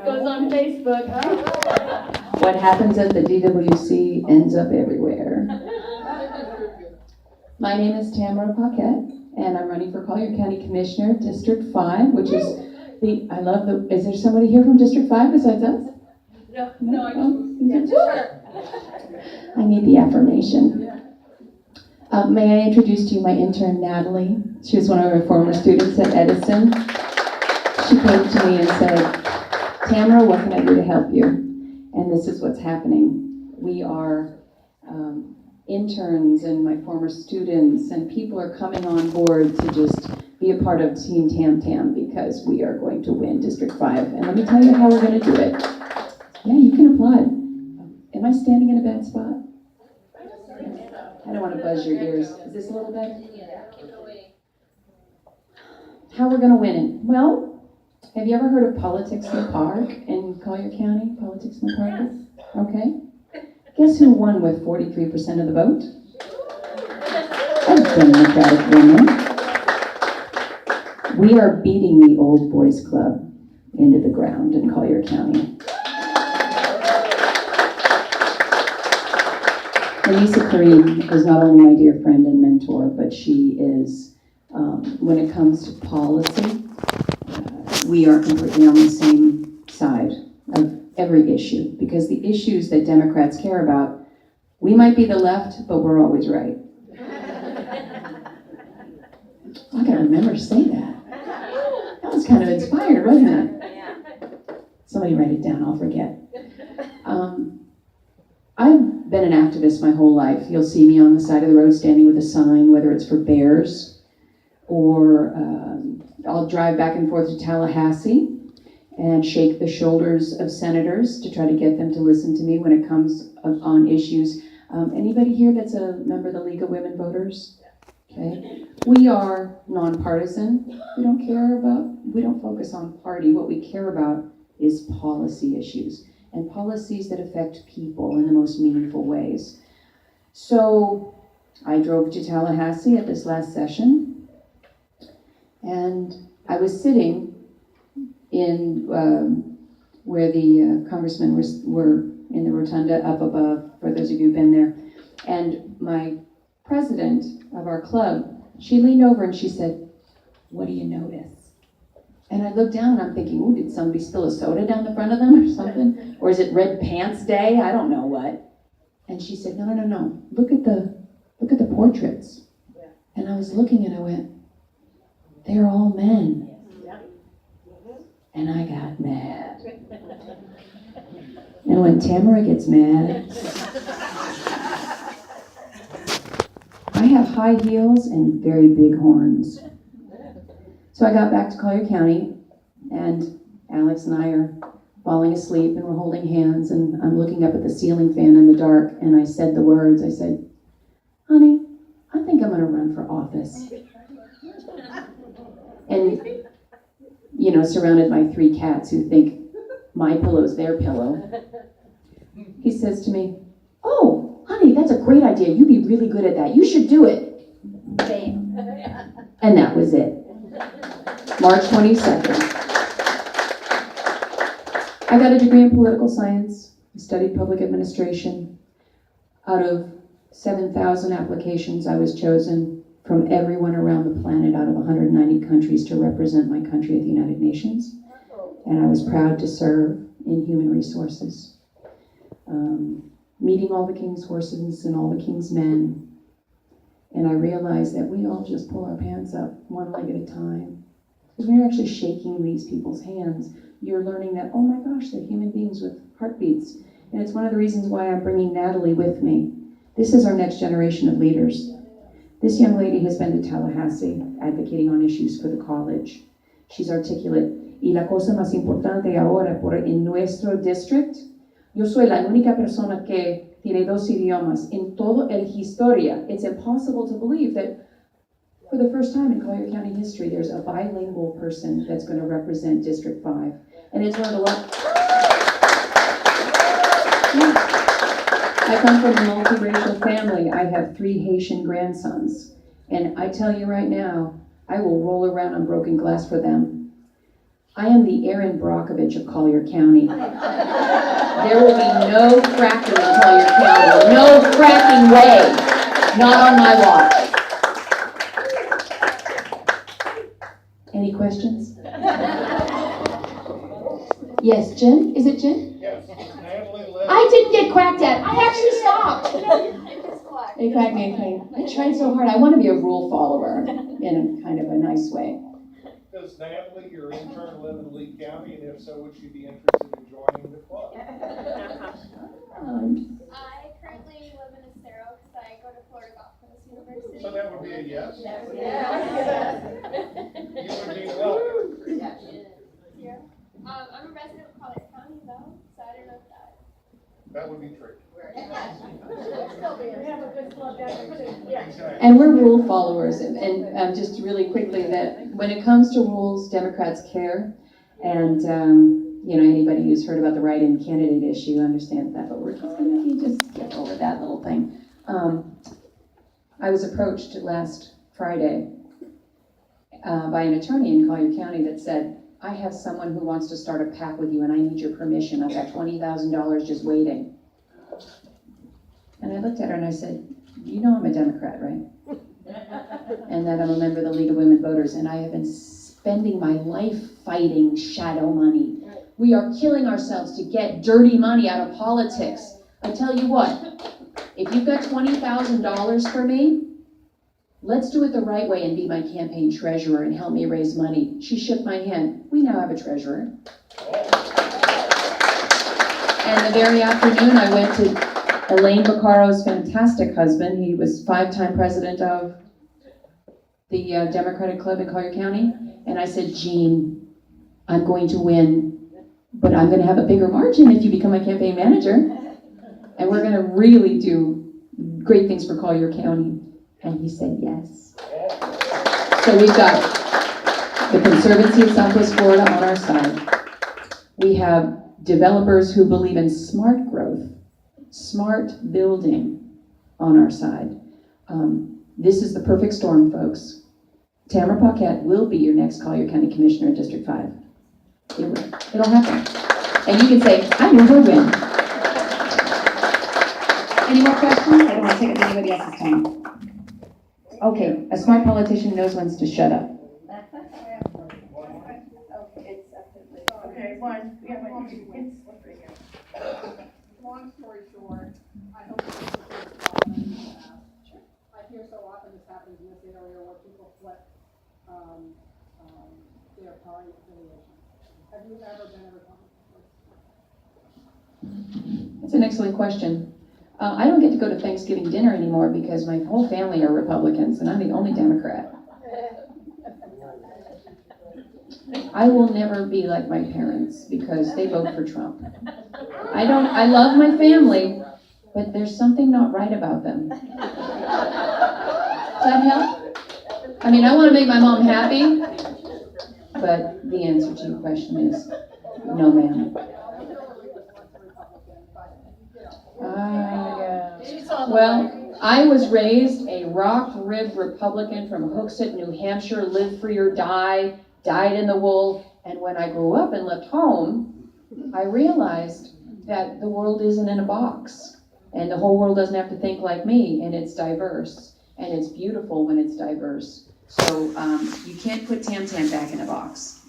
Goes on Facebook. Oh. What happens at the DWC ends up everywhere. My name is Tamara Paquette, and I'm running for Collier County Commissioner, District 5, which is is there somebody here from District 5 besides us? No, I just I need the affirmation. May I introduce to you my intern, Natalie. She was one of our former students at Edison. She came to me and said, Tamara, what can I do to help you? And this is what's happening. We are interns and my former students, and people are coming on board to just be a part of Team Tam Tam because we are going to win District 5. And let me tell you how we're going to do it. Yeah, you can applaud. Am I standing in a bad spot? I don't want to buzz your ears. Is this a little better? How we're going to win it? Well, have you ever heard of Politics in the Park in Collier County? Politics in the Park? Okay. Guess who won with 43% of the vote? A Democratic woman. We are beating the Old Boys Club into the ground in Collier County. Anissa Kareem is not only my dear friend and mentor, but she is, when it comes to policy, we are completely on the same side of every issue, because the issues that Democrats care about, we might be the left, but we're always right. I gotta remember to say that. That was kind of inspired, wasn't it? Somebody write it down, I'll forget. I've been an activist my whole life. You'll see me on the side of the road standing with a sign, whether it's for bears, or I'll drive back and forth to Tallahassee and shake the shoulders of senators to try to get them to listen to me when it comes on issues. Anybody here that's a member of the League of Women Voters? Okay. We are nonpartisan. We don't focus on party. What we care about is policy issues and policies that affect people in the most meaningful ways. So I drove to Tallahassee at this last session, and I was sitting in where the congressmen were in the rotunda up above, for those of you who've been there. And my president of our club, she leaned over and she said, "What do you notice?" And I looked down and I'm thinking, ooh, did somebody spill a soda down the front of them or something? Or is it Red Pants Day? I don't know what. And she said, no. Look at the portraits. And I was looking and I went, they're all men. And I got mad. And when Tamara gets mad, I have high heels and very big horns. So I got back to Collier County, and Alex and I are falling asleep, and we're holding hands, and I'm looking up at the ceiling fan in the dark, and I said the words. I said, honey, I think I'm going to run for office. And, surrounded by 3 cats who think my pillow's their pillow, he says to me, oh, honey, that's a great idea. You'd be really good at that. You should do it. Bam. And that was it. March 22nd. I got a degree in political science. I studied public administration. Out of 7,000 applications, I was chosen from everyone around the planet out of 190 countries to represent my country at the United Nations. And I was proud to serve in human resources. Meeting all the king's horses and all the king's men. And I realized that we all just pull our pants up one leg at a time. Because when you're actually shaking these people's hands, you're learning that, oh my gosh, they're human beings with heartbeats. And it's one of the reasons why I'm bringing Natalie with me. This is our next generation of leaders. This young lady has been to Tallahassee advocating on issues for the college. She's articulate. Y la cosa más importante ahora en nuestro district, yo soy la única persona que tiene 2 idiomas en toda la historia. It's impossible to believe that for the first time in Collier County history, there's a bilingual person that's going to represent District 5. And it's one of the I come from a multiracial family. I have 3 Haitian grandsons. And I tell you right now, I will roll around on broken glass for them. I am the Erin Brockovich of Collier County. There will be no fracking in Collier County. No fracking way. Not on my watch. Any questions? Yes, Jen? Is it Jen? Yes, Natalie left. I didn't get quacked at. I actually stopped. It They cracked me. I tried so hard. I want to be a rule follower in a kind of a nice way. Does Natalie, your intern, live in Lee County, and if so, would she be interested in joining the club? I currently live in Estero because I go to Florida Gulf Coast University. So that would be a yes? You would be welcome. Here. I'm a resident of Collier County though, so I don't know if that. That would be tricky. We have a good club down there too. Yeah. Exactly. And we're rule followers, and just really quickly, that when it comes to rules, Democrats care. And, anybody who's heard about the write-in candidate issue understands that, but we're just going to just get over that little thing. I was approached last Friday by an attorney in Collier County that said, I have someone who wants to start a PAC with you and I need your permission. I've got $20,000 just waiting. And I looked at her and I said, you know I'm a Democrat, right? And that I'm a member of the League of Women Voters, and I have been spending my life fighting shadow money. We are killing ourselves to get dirty money out of politics. I tell you what, if you've got $20,000 for me, let's do it the right way and be my campaign treasurer and help me raise money. She shook my hand. We now have a treasurer. And the very afternoon, I went to Elaine Baccaro's fantastic husband. He was 5-time president of the Democratic Club in Collier County. And I said, Gene, I'm going to win, but I'm going to have a bigger margin if you become my campaign manager. And we're going to really do great things for Collier County. And he said yes. So we've got the Conservancy of Southwest Florida on our side. We have developers who believe in smart growth, smart building on our side. This is the perfect storm, folks. Tamara Paquette will be your next Collier County Commissioner in District 5. It'll happen. And you can say, I knew her win. Any more questions? I don't want to take up anybody else's time. Okay, a smart politician knows when to shut up. Okay, one. Yeah, but it's. Long story short, I hope this is I hear so often this happens in this area where people flip their party affiliation. Have you ever been ever That's an excellent question. I don't get to go to Thanksgiving dinner anymore because my whole family are Republicans and I'm the only Democrat. I will never be like my parents because they vote for Trump. I love my family, but there's something not right about them. Does that help? I mean, I want to make my mom happy, but the answer to your question is no, ma'am. Well, I was raised a rock-ribbed Republican from Hooksett, New Hampshire, live free or die, dyed in the wool, and when I grew up and left home, I realized that the world isn't in a box, and the whole world doesn't have to think like me, and it's diverse, and it's beautiful when it's diverse. So you can't put Tam Tam back in a box.